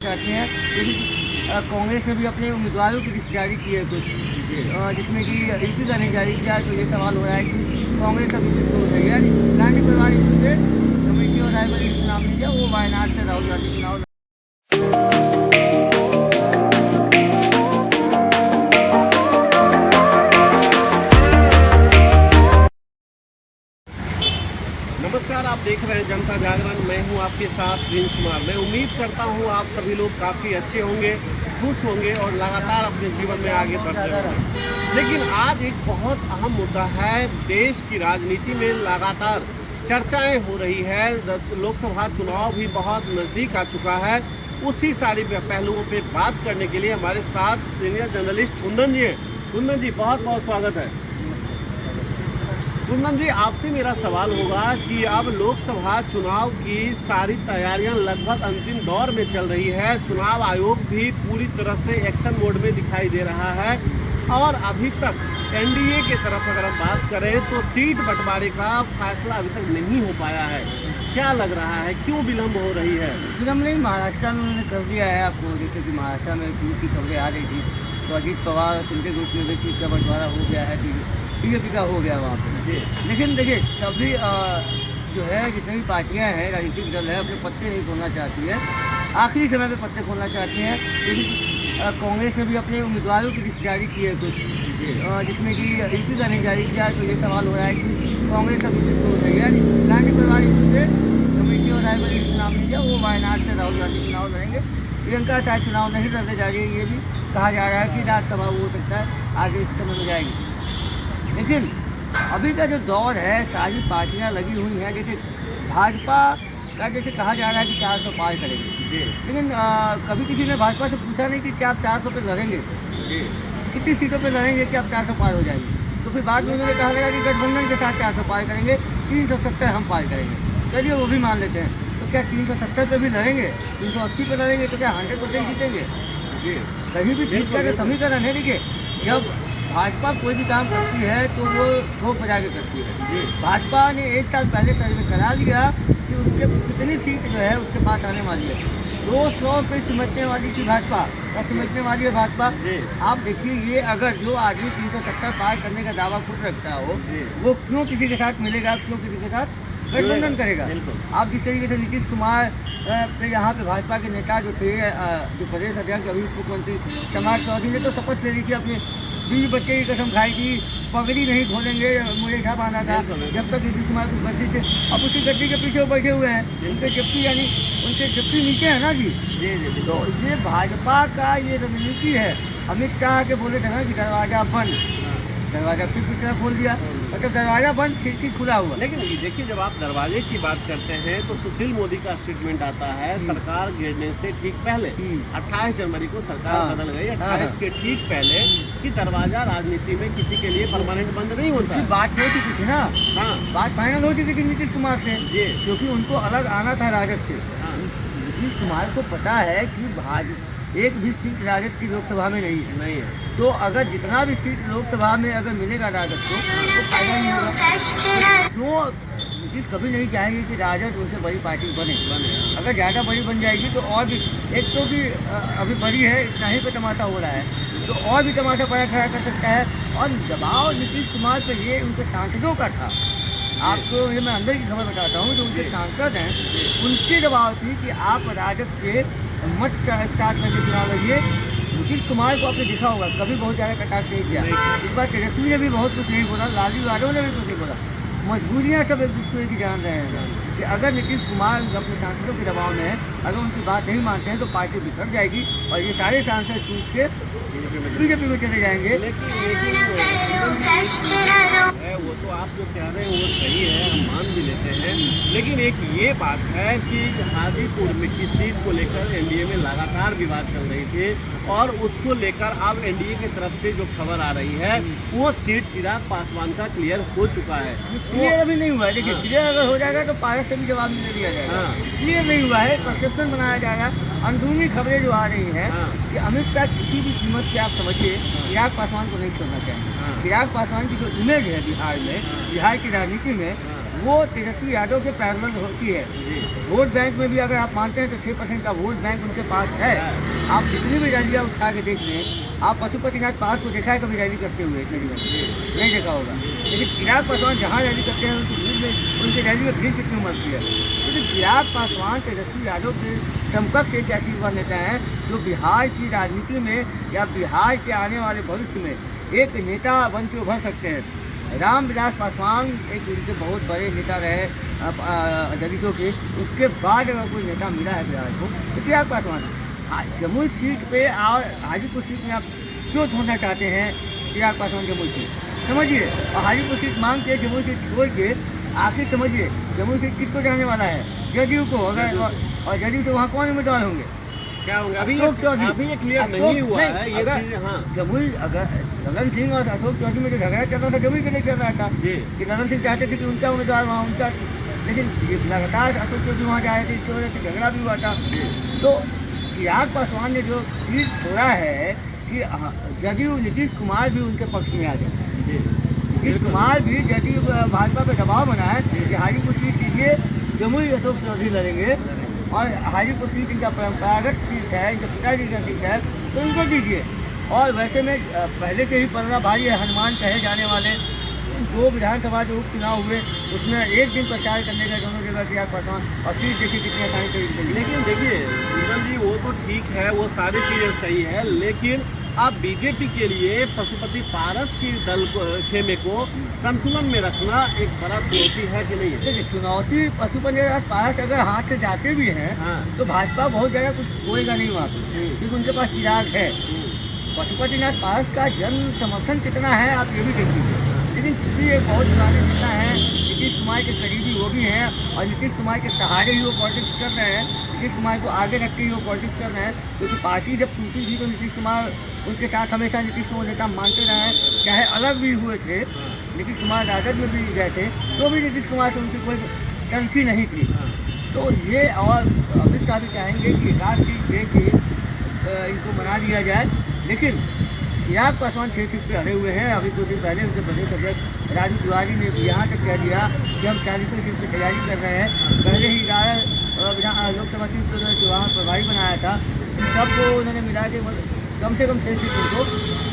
चाहते हैं लेकिन कांग्रेस ने भी अपने उम्मीदवारों की लिस्ट जारी की है कुछ जिसमें कि यूपी का नहीं जारी किया। तो ये सवाल हो रहा है कि कांग्रेस अभी कुछ छोड़ रही है। गांधी परिवार से कमेटी और रायबरेली चुनाव नहीं किया, वो वायनाड से राहुल गांधी चुनाव। नमस्कार, आप देख रहे हैं जनता जागरण। मैं हूं आपके साथ प्रिंस कुमार। मैं उम्मीद करता हूं आप सभी लोग काफ़ी अच्छे होंगे, खुश होंगे और लगातार अपने जीवन में आगे बढ़ते होंगे। लेकिन आज एक बहुत अहम मुद्दा है। देश की राजनीति में लगातार चर्चाएं हो रही है। लोकसभा चुनाव भी बहुत नज़दीक आ चुका है। उसी सारी पहलुओं पे बात करने के लिए हमारे साथ सीनियर जर्नलिस्ट कुंदन जी हैं। कुंदन जी, बहुत बहुत स्वागत है। कुंदन जी, आपसे मेरा सवाल होगा कि अब लोकसभा चुनाव की सारी तैयारियां लगभग अंतिम दौर में चल रही है। चुनाव आयोग भी पूरी तरह से एक्शन मोड में दिखाई दे रहा है और अभी तक एनडीए के तरफ अगर हम बात करें तो सीट बंटवारे का फैसला अभी तक नहीं हो पाया है। क्या लग रहा है, क्यों विलम्ब हो रही है? विलम्ब नहीं, महाराष्ट्र में उन्होंने कर दिया है। आपको जैसे कि महाराष्ट्र में की खबरें आ रही थी तो अजीत पवार और संजय गुट में भी सीट का बंटवारा हो गया है, बीजेपी का हो गया वहाँ पे। लेकिन देखिए, सभी जो है जितनी भी पार्टियाँ हैं, राजनीतिक दल है, अपने पत्ते नहीं खोलना चाहती है। आखिरी समय में पत्ते खोलना चाहती हैं। लेकिन कांग्रेस ने भी अपने उम्मीदवारों की लिस्ट जारी की है कुछ जिसमें कि यूपी का नहीं जारी किया। तो ये सवाल हो रहा है कि कांग्रेस अभी कुछ छोड़ रही है। गांधी परिवार से कमेटी और रायबरेली चुनाव नहीं किया, वो वायनाड से राहुल गांधी चुनाव लड़ेंगे। प्रियंका शायद चुनाव नहीं लड़ने जा रही है। ये भी कहा जा रहा है कि राज्यसभा हो सकता है आगे इस समय में जाएगी। लेकिन अभी का जो दौर है, सारी पार्टियां लगी हुई हैं। जैसे भाजपा का जैसे कहा जा रहा है कि 400 पार करेंगे, लेकिन कभी किसी ने भाजपा से पूछा नहीं कि क्या आप 400 पे लड़ेंगे, कितनी सीटों पे लड़ेंगे कि आप 400 पार हो जाएंगे। तो फिर बाद में उन्होंने कहा लगा कि गठबंधन के साथ 400 पार करेंगे, 370 हम पार करेंगे। चलिए वो भी मान लेते हैं। तो क्या 370 पे भी लड़ेंगे, 380 पे लड़ेंगे तो क्या 100% जीतेंगे? कहीं भी जीत का समीकरण है। देखिए, जब भाजपा कोई भी काम करती है तो वो ठोक बजा के करती है। भाजपा ने 1 साल पहले सर्वे करा लिया कि उसके कितनी सीट जो है उसके पास आने वाली है। 200 पे सिमटने वाली थी भाजपा, या सिमटने वाली है भाजपा। आप देखिए, ये अगर जो आदमी 370 पार करने का दावा खुद रखता हो, वो क्यों किसी के साथ मिलेगा, क्यों किसी के साथ गठबंधन करेगा? आप जिस तरीके से नीतीश कुमार पे यहाँ पे भाजपा के नेता जो थे, जो प्रदेश अध्यक्ष अभी मुख्यमंत्री समाज चौधरी ने तो शपथ ले ली थी, अपने 20 बच्चे की कसम खाई थी, पगड़ी नहीं खोलेंगे, मुझे छा बांधा था जब तक नीतीश कुमार की गद्दी से। अब उसी गद्दी के पीछे वो बैठे हुए हैं, उनके जब्ती यानी उनके जब्ती नीचे है ना जी। तो ये भाजपा का ये रणनीति है। अमित शाह के बोले थे ना कि दरवाजा बंद, दरवाजा फिर पिछला खोल दिया, मतलब दरवाजा बंद खिड़की खुला हुआ। लेकिन देखिए, जब आप दरवाजे की बात करते हैं तो सुशील मोदी का स्टेटमेंट आता है सरकार गिरने से ठीक पहले, 28 जनवरी को सरकार बदल गई, 28 के ठीक पहले, कि दरवाजा राजनीति में किसी के लिए परमानेंट बंद नहीं होता। बात हो चुकी थी ना, बात फाइनल हो चुकी थी नीतीश कुमार से, क्योंकि उनको अलग आना था राजद से। नीतीश कुमार को पता है कि एक भी सीट राजद की लोकसभा में नहीं है। तो अगर जितना भी सीट लोकसभा में अगर मिलेगा राजद को तो फायदा नहीं होगा। क्यों नीतीश कभी नहीं चाहेंगे कि राजद उनसे बड़ी पार्टी बने। अगर ज़्यादा बड़ी बन जाएगी तो और भी, एक तो भी अभी बड़ी है, इतना ही पे तमाशा हो रहा है, तो और भी तमाशा बड़ा खड़ा कर सकता है। और दबाव नीतीश कुमार पर ये उनके सांसदों का था। आपको ये मैं अंदर की खबर बताता हूँ, जो उनके सांसद हैं उनकी दबाव थी कि आप राजद से मत स्टार्ट करके चुनाव लड़िए। नीतीश कुमार को आपने देखा होगा कभी बहुत ज़्यादा कटाक्ष नहीं किया। इस बार तेजस्वी ने भी बहुत कुछ नहीं बोला, लालू यादव ने भी कुछ नहीं बोला। मजबूरियाँ सब एक दूसरे की जान रहे हैं कि अगर नीतीश कुमार अपने सांसदों के दबाव में है, अगर उनकी बात नहीं मानते हैं तो पार्टी बिखर जाएगी और ये सारे सांसद चूज के बीजेपी में चले जाएंगे। वो तो आप जो कह रहे हैं वो सही है, हम मान भी लेते हैं। लेकिन एक ये बात है कि हाजीपुर में की सीट को लेकर एनडीए में लगातार विवाद चल रही थी और उसको लेकर अब एनडीए की तरफ से जो खबर आ रही है वो सीट चिराग पासवान का क्लियर हो चुका है। क्लियर अभी नहीं हुआ है। देखिए, क्लियर अगर हो जाएगा तो पारस से भी जवाब नहीं दिया जाएगा। क्लियर नहीं हुआ है, परसेप्शन बनाया जाएगा। अंदरूनी खबरें जो आ रही हैं कि अमित शाह किसी भी कीमत से आप समझिए चिराग पासवान को नहीं छोड़ना चाहिए। चिराग पासवान की जो इमेज है बिहार में, बिहार की राजनीति में, वो तेजस्वी यादव के पैरेलल होती है। वोट बैंक में भी अगर आप मानते हैं तो 6% का वोट बैंक उनके पास है। आप जितनी भी रैलियाँ उठा के देख लें, आप पशुपतिनाथ पास को देखा है कभी रैली करते हुए इतने जीवन में? नहीं देखा होगा। लेकिन चिराग पासवान जहाँ रैली करते हैं उनकी भीड़ में, उनकी रैली में भीड़ कितनी उमड़ती है। क्योंकि चिराग पासवान तेजस्वी यादव के समकक्ष एक ऐसी युवा नेता हैं जो बिहार की राजनीति में या बिहार के आने वाले भविष्य में एक नेता बन के उभर सकते हैं। रामविलास पासवान एक उनके बहुत बड़े नेता रहे दलितों के, उसके बाद अगर कोई नेता मिला है बिहार को तो चिराग पासवान। जमुई सीट पे और हाजीपुर सीट में आप क्यों छोड़ना चाहते हैं चिराग पासवान जमुई सीट? समझिए, और हाजीपुर सीट मांग के जमुई सीट छोड़ के आखिर समझिए जमुई सीट किसको जाने वाला है? जदयू को। अगर और जदयू से वहाँ कौन उम्मीदवार होंगे? क्या होंगे? अभी ये क्लियर नहीं हुआ है ये चीज़। हाँ, जमुई अगर ललन सिंह और अशोक चौधरी में जो झगड़ा चल रहा था जमुई के लिए चल रहा था कि ललन सिंह चाहते थे कि उनका उम्मीदवार वहाँ उनका, लेकिन ये लगातार अशोक चौधरी वहाँ जा रहे थे, इसकी वजह से झगड़ा भी हुआ था। तो चिराग पासवान ने जो चीज़ छोड़ा है कि जदयू नीतीश कुमार भी उनके पक्ष में आ जाए। नीतीश कुमार भी जदयू भाजपा पर दबाव बनाए कि हाजीपुर सीट दीजिए, जमुई अशोक चौधरी लड़ेंगे और हाजीपुर सीट इनका परंपरागत सीट है, इनका पिताजी का सीट है, तो इनको दीजिए। और वैसे में पहले से ही पलड़ा भारी है, हनुमान कहे जाने वाले 2 विधानसभा जो उपचुनाव हुए उसमें एक दिन प्रचार करने का दोनों जगह चिराग पासवान, और सीट देखिए कितनी आसानी से मिली। लेकिन देखिए कुंदन जी, वो तो ठीक है, वो सारी चीज़ें सही है, लेकिन आप बीजेपी के लिए पशुपति पारस की दल को खेमे को संतुलन में रखना एक बड़ा चुनौती है कि नहीं है? देखिए, चुनौती पशुपति पारस अगर हाथ से जाते भी हैं तो भाजपा बहुत ज़्यादा कुछ होएगा नहीं वहाँ पे, क्योंकि उनके पास चिराग है। पशुपतिनाथ पारस का जन समर्थन कितना है आप ये भी देख लीजिए। लेकिन चूँकि एक बहुत पुराने नेता हैं, नीतीश कुमार के करीबी वो भी हैं और नीतीश कुमार के सहारे ही वो पॉलिटिक्स कर रहे हैं, नीतीश कुमार को आगे रख के ही वो पॉलिटिक्स कर रहे हैं। क्योंकि पार्टी जब टूटी थी तो नीतीश कुमार उनके साथ हमेशा नीतीश को नेता मानते रहे हैं, चाहे अलग भी हुए थे, नीतीश कुमार राजद में भी गए थे तो भी नीतीश कुमार से उनकी कोई तनखी नहीं थी। तो ये और अमित शाह भी चाहेंगे कि एक आध चीज़ दे के इनको बना दिया जाए। लेकिन चिराग पासवान 6 सीट पे हरे हुए हैं। अभी 2 दिन पहले उनके प्रदेश अध्यक्ष राजू तिवारी ने यहाँ तक कह दिया कि हम 40 सीट पर तैयारी कर रहे हैं। पहले ही लोकसभा सीट पर चुनाव प्रभारी बनाया था, सबको उन्होंने मिला के कम से कम 6 सीट उनको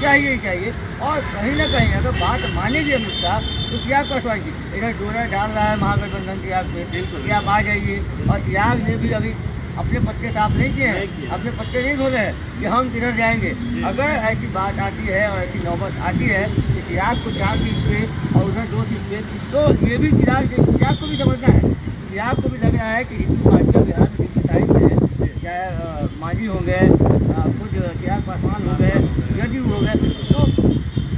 चाहिए ही चाहिए। और कहीं ना कहीं अगर बात मानेगी अमित शाह तो चिराग पासवान की इधर डोरा डाल रहा है महागठबंधन चिराग पे कि आप आ जाइए, और चिराग ने भी अभी अपने पत्ते साफ नहीं किए हैं, अपने पत्ते नहीं खोले हैं कि हम किधर जाएंगे। अगर ऐसी बात आती है और ऐसी नौबत आती है कि चिराग को 4 सीट पे और उधर 2 सीट पे, तो ये भी चिराग को भी समझना है। चिराग को भी लग रहा है कि हिंदू पार्टियाँ बिहार में कितनी साइड में है, चाहे मांझी हो गए, खुद चिराग पासवान हो गए, जदयू हो गए, तो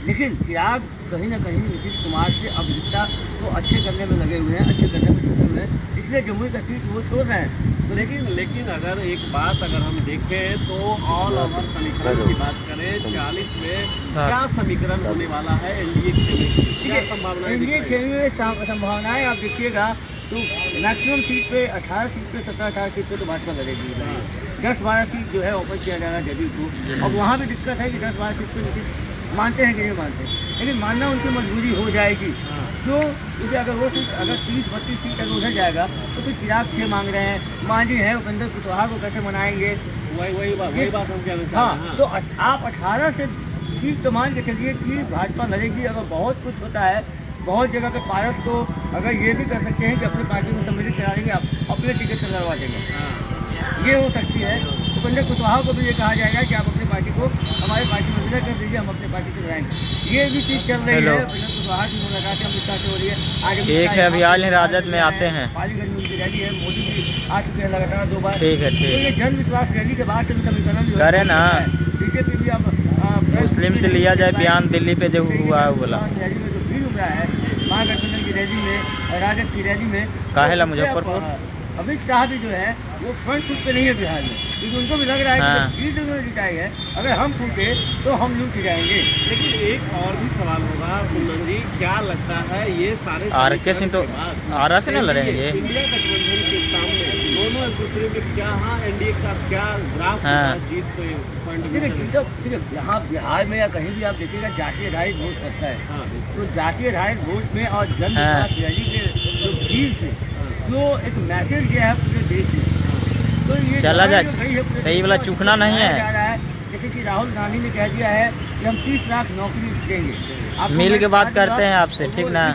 लेकिन चिराग कहीं ना कहीं नीतीश कुमार से अब रिश्ता तो अच्छे करने में लगे हुए हैं, अच्छे करने में जुटे हुए हैं, इसलिए जमुई का सीट वो छोड़ रहे हैं। तो लेकिन अगर एक बात अगर हम देखें तो ऑल ओवर समीकरण की बात करें 40 में क्या समीकरण होने वाला है एनडीए खेमे की? क्या संभावनाएं? एनडीए खेमे में संभावनाएं आप देखिएगा तो मैक्सिमम सीट पे 18 सीट पे 17-18 सीट पे तो भाजपा लड़ेगी। 10-12 सीट जो है ऑफर किया जा रहा है जदयू को। अब वहाँ भी दिक्कत है कि 10-12 सीट पे नीतीश मानते हैं कि नहीं मानते, लेकिन मानना उनकी मजबूरी हो जाएगी। क्यों? क्योंकि अगर वो सीट अगर 30-32 सीट अगर उधर जाएगा तो फिर चिराग 6 मांग रहे हैं, मांझी है, उपेंद्र कुशवाहा को कैसे मनाएंगे? वही बात हम कहना चाहते हैं। हाँ, तो आप 18 से सीट तो मान के चलिए कि भाजपा लड़ेगी। अगर बहुत कुछ होता है, बहुत जगह पे पारस को अगर ये भी कर सकते हैं कि अपनी पार्टी को सम्मिलित करा देंगे, अपने टिकट से लड़वा देंगे, ये हो सकती है। उपेंद्र कुशवाहा को भी ये कहा जाएगा कि आप अपनी पार्टी को हमारी पार्टी में विलय कर दीजिए, हम अपनी पार्टी से लड़ाएंगे। ये भी चीज़ चल रही है। उपेंद्र कुशवाहा की मुलाकात हम इसका से हो रही है। आगे ठीक है, अभी आल राजद में आते हैं, पालीगंज में उनकी रैली है, मोदी जी आ चुके हैं लगातार 2 बार। ठीक है, तो ये जन विश्वास रैली के बाद से समीकरण करे ना, बीजेपी भी अब मुस्लिम से लिया जाए बयान दिल्ली पे जो हुआ है बोला रैली में जो भीड़ उमड़ा है महागठबंधन की रैली में और राजद की रैली में, काहेला मुजफ्फरपुर अमित शाह भी जो है वो फ्रंट फुट पे नहीं है बिहार में, क्योंकि उनको भी लग रहा है कि सीट उन्होंने जिताई है, अगर हम फूटे तो हम लूट जाएंगे। लेकिन एक और भी सवाल होगा कुंदन जी, क्या लगता है ये सारे आर.के. सिंह तो आरा से न लड़ेंगे इंडिया गठबंधन के सामने दोनों एक दूसरे में क्या एनडीए का क्या ग्राफ जीत पे पॉइंट? देखिए यहाँ बिहार में या कहीं भी आप देखिएगा जातीय आधारित वोट करता है, तो जातीय आधारित वोट में और जन विश्वास रैली के जो भीड़ से जो एक मैसेज गया है पूरे देश में, तो ये चला जा जो गई है पूरे सही देश वाला में, चूकना उसको नहीं बताया जा है। रहा है जैसे कि राहुल गांधी ने कह दिया है कि हम 30 लाख नौकरी देंगे। आपको मिल मैं के बात बता दूंगा, करते हैं आपसे, ठीक ना?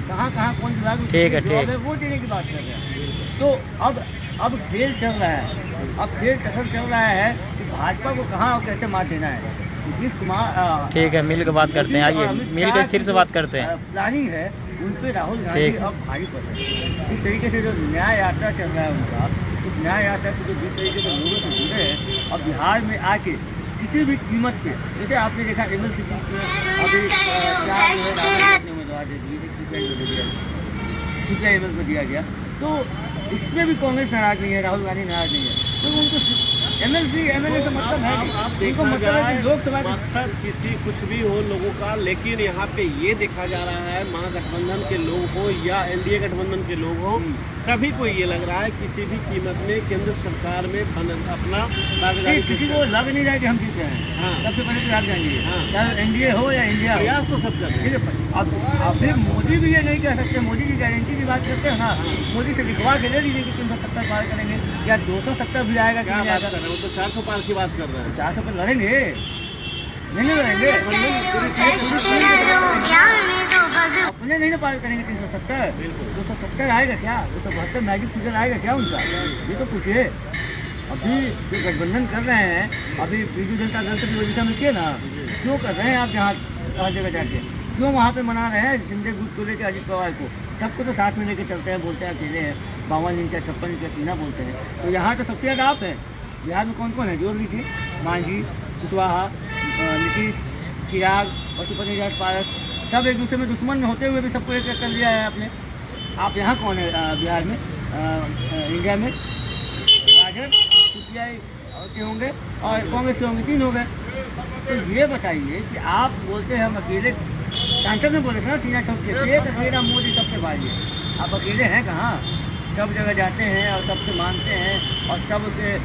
कहाँ कहाँ कौन विभाग में ठीक है, कितनी जॉब ठीक। वो देने की बात कर रहे हैं। तो अब खेल चल रहा है, अब खेल टसल चल रहा है कि भाजपा को कहाँ और कैसे मार देना है। नीतीश कुमार ठीक है, मिल के बात करते हैं, आइए मिल के फिर से बात करते हैं। प्लानिंग है उन पे राहुल गांधी ठीक। अब भारी पड़ रहे हैं। इस तरीके से जो न्याय यात्रा चल रहा है उनका, उस न्याय यात्रा से जो जिस तरीके से लोगों से जुड़े हैं, अब बिहार में आके किसी भी कीमत पे, जैसे आपने देखा MLC सीट में अभी 4 जो है उम्मीदवार दे दिए, एक CPI ML को दिया गया, तो इसमें भी कांग्रेस नाराज नहीं है, राहुल गांधी नाराज नहीं है, तो उनको MLC MLA का मतलब है नहीं। आप उनको देखा मतलब है जाए कि लोकसभा की मकसद किसी कुछ भी हो लोगों का, लेकिन यहाँ पे ये देखा जा रहा है महागठबंधन के लोग हो या NDA गठबंधन के लोग हो, सभी को ये लग रहा है किसी भी कीमत में केंद्र सरकार में अपना भागीदारी किसी को लग नहीं रहा है कि हम जीते हैं। हाँ। सबसे पहले तो आप जानिए, हाँ। चाहे NDA हो या इंडिया हो, प्रयास तो सब कर रहे हैं। ठीक है। अब फिर मोदी भी ये नहीं कह सकते, मोदी की गारंटी की बात करते हैं। हाँ, मोदी से लिखवा के ले लीजिए कि 370 पार करेंगे या 270 भी आएगा कि क्या नहीं बात आएगा। कर रहे हैं, वो तो 400 पार की बात कर रहे हैं। 400 पर लड़ेंगे, नहीं लड़ेंगे, अपने नहीं ना पार करेंगे 370, बिल्कुल। 270 आएगा क्या? 272 मैजिक फिगर आएगा क्या उनका? ये तो पूछिए। अभी जो गठबंधन कर रहे हैं, अभी बीजू जनता दल से भी ओडिशा में किए ना, क्यों कर रहे हैं आप जहाँ हर जगह जाके, क्यों वहाँ पे मना रहे हैं संजय गुट को लेकर, अजित पवार को, सबको तो साथ में लेके चलते हैं, बोलते हैं अकेले हैं, 52 इंच 56 इंच सीना बोलते हैं। तो यहाँ तो सबसे ज़्यादा आप हैं। बिहार में कौन कौन है जोड़ लीजिए, मांझी, कुशवाहा, नीतीश, चिराग, पशुपति जाट, पारस, सब एक दूसरे में दुश्मन होते हुए भी सबको एक कर लिया है आपने। आप यहाँ कौन है बिहार में, इंडिया में? राजद, CPI के होंगे और कांग्रेस के होंगे, 3 हो गए। तो ये बताइए कि आप बोलते हैं हम अकेले, सांसद में बोले थे ना सीना ठोक के, एक अकेला मोदी सबके बाजी है। आप अकेले हैं कहाँ? सब जगह जाते हैं और सबसे मानते हैं और सबके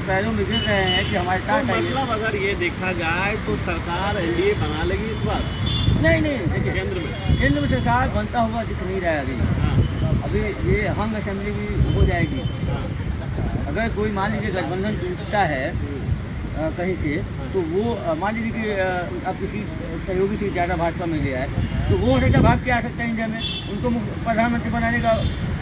पैरों में गिर रहे हैं कि हमारे तो साथ आइए। मतलब अगर ये देखा जाए तो सरकार NDA बना लेगी इस बार नहीं देखिए, केंद्र में। सरकार बनता हुआ दिख नहीं रहा है अभी। हाँ, अभी ये हंग असेंबली भी हो जाएगी। हाँ, अगर कोई मान लीजिए गठबंधन टूटता है कहीं से, तो वो मान लीजिए कि अब किसी सहयोगी से ज़्यादा भाजपा में गया है, तो वो हो सकता भाग के आ सकता है इंडिया में, उनको प्रधानमंत्री बनाने का।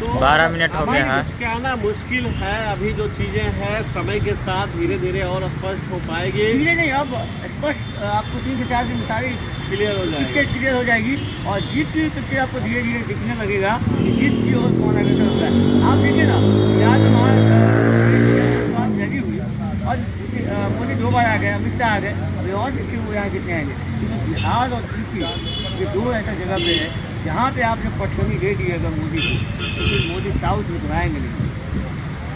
तो 12 मिनट हो गए। हाँ, कुछ कहना मुश्किल है, अभी जो चीजें हैं समय के साथ धीरे धीरे और स्पष्ट हो पाएगी, धीरे नहीं, अब स्पष्ट आपको 3 से 4 दिन में सारी क्लियर हो जाएगी। पिक्चर क्लियर हो जाएगी और जीत की पिक्चर आपको धीरे धीरे दिखने लगेगा कि जीत की ओर कौन अग्रसर होता है। आप देखिए ना, बिहार में लगी हुई और मोदी 2 बार आ गए, अमित शाह आ गए, अभी और देखिए वो यहाँ कितने आएंगे, क्योंकि बिहार और यूपी ये 2 ऐसा जगह पे है जहाँ पे आपने पटकनी दे दी अगर मोदी को, तो मोदी साउथ में तो आएंगे नहीं।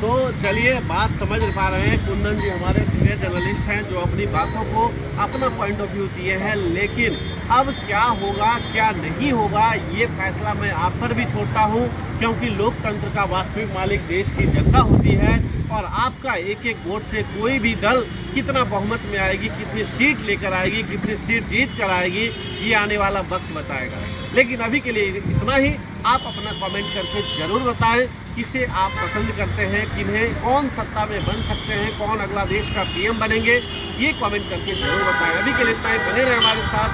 तो चलिए बात समझ पा रहे हैं, कुंदन जी हमारे सीनियर जर्नलिस्ट हैं जो अपनी बातों को अपना पॉइंट ऑफ व्यू दिए हैं, लेकिन अब क्या होगा क्या नहीं होगा ये फैसला मैं आप पर भी छोड़ता हूं, क्योंकि लोकतंत्र का वास्तविक मालिक देश की जनता होती है और आपका एक एक वोट से कोई भी दल कितना बहुमत में आएगी, कितनी सीट लेकर आएगी, कितनी सीट जीत कर आएगी, ये आने वाला वक्त बताएगा। लेकिन अभी के लिए इतना ही। आप अपना कमेंट करके ज़रूर बताएं किसे आप पसंद करते हैं, किन्हें कौन सत्ता में बन सकते हैं, कौन अगला देश का PM बनेंगे, ये कमेंट करके ज़रूर बताएं। अभी के लिए इतना ही, बने रहे हमारे साथ।